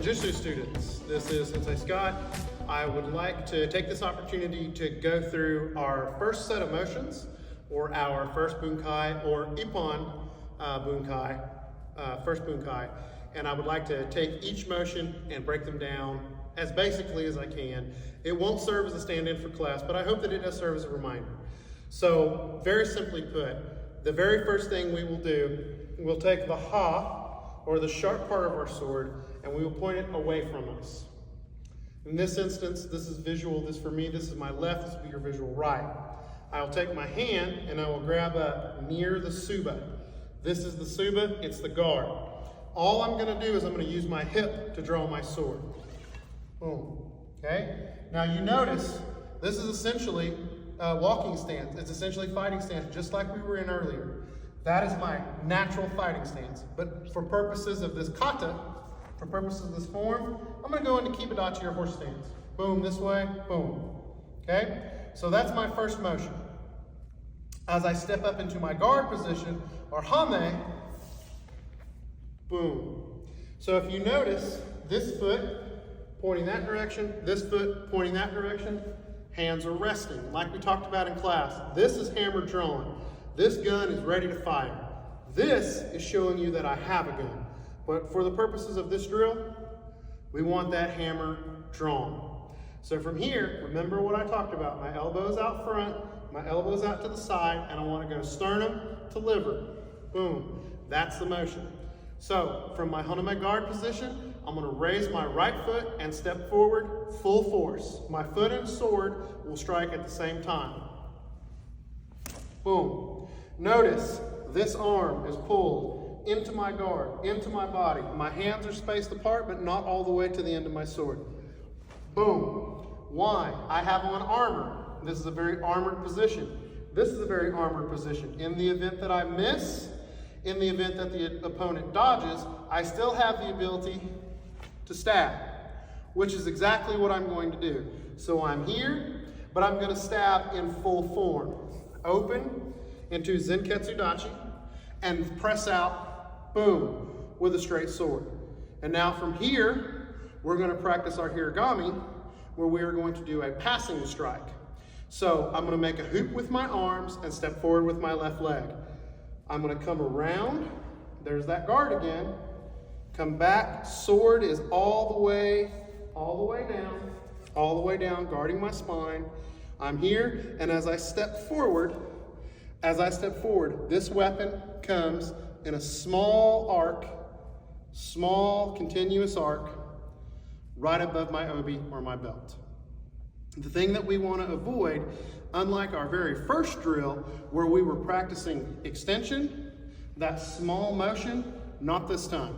Kenjutsu students. This is Sensei Scott. I would like to take this opportunity to go through our first set of motions, or our first Bunkai, or Ippon Bunkai, first Bunkai. And I would like to take each motion and break them down as basically as I can. It won't serve as a stand-in for class, but I hope that it does serve as a reminder. So, very simply put, the very first thing we will do, we'll take the ha, or the sharp part of our sword, and we will point it away from us. In this instance, this is visual, this for me, this is my left, this will be your visual right. I will take my hand and I will grab up near the suba. This is the suba, it's the guard. All I'm gonna do is I'm gonna use my hip to draw my sword. Boom, okay? Now you notice, this is essentially a walking stance. It's essentially fighting stance, just like we were in earlier. That is my natural fighting stance. But for purposes of this kata, for purposes of this form, I'm gonna go into kibidachi or horse stance. Boom, this way, boom. Okay? So that's my first motion. As I step up into my guard position, or hame, boom. So if you notice, this foot pointing that direction, this foot pointing that direction, hands are resting, like we talked about in class. This is hammer drawn. This gun is ready to fire. This is showing you that I have a gun. But for the purposes of this drill, we want that hammer drawn. So from here, remember what I talked about. My elbows out front, my elbows out to the side, and I want to go sternum to liver. Boom. That's the motion. So from my haname guard position, I'm going to raise my right foot and step forward full force. My foot and sword will strike at the same time. Boom. Notice this arm is pulled into my guard, into my body. My hands are spaced apart, but not all the way to the end of my sword. Boom. Why? I have on armor. This is a very armored position. This is a very armored position. In the event that I miss, in the event that the opponent dodges, I still have the ability to stab, which is exactly what I'm going to do. So I'm here, but I'm going to stab in full form. Open into Zenketsu Dachi and press out, boom, with a straight sword. And now from here, we're going to practice our hiragami, where we are going to do a passing strike. So I'm going to make a hoop with my arms and step forward with my left leg. I'm going to come around, there's that guard again, come back, sword is all the way down, guarding my spine. I'm here, and as I step forward, this weapon comes in a small arc, small continuous arc, right above my obi or my belt. The thing that we want to avoid, unlike our very first drill, where we were practicing extension, that small motion, not this time.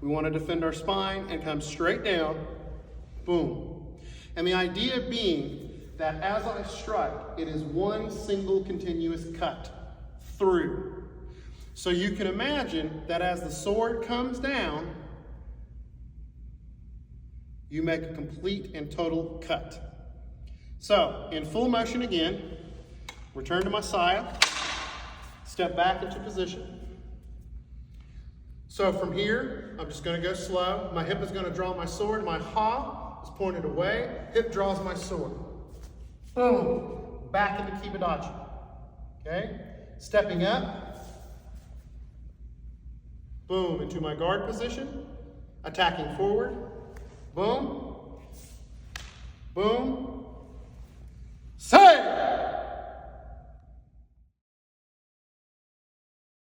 We want to defend our spine and come straight down, boom. And the idea being that as I strike, it is one single continuous cut through. So you can imagine that as the sword comes down, you make a complete and total cut. So, in full motion again, return to my saya, step back into position. So from here, I'm just going to go slow. My hip is going to draw my sword. My ha is pointed away. Hip draws my sword. Boom. Back into kibidachi. Okay? Stepping up. Boom. Into my guard position. Attacking forward. Boom. Boom.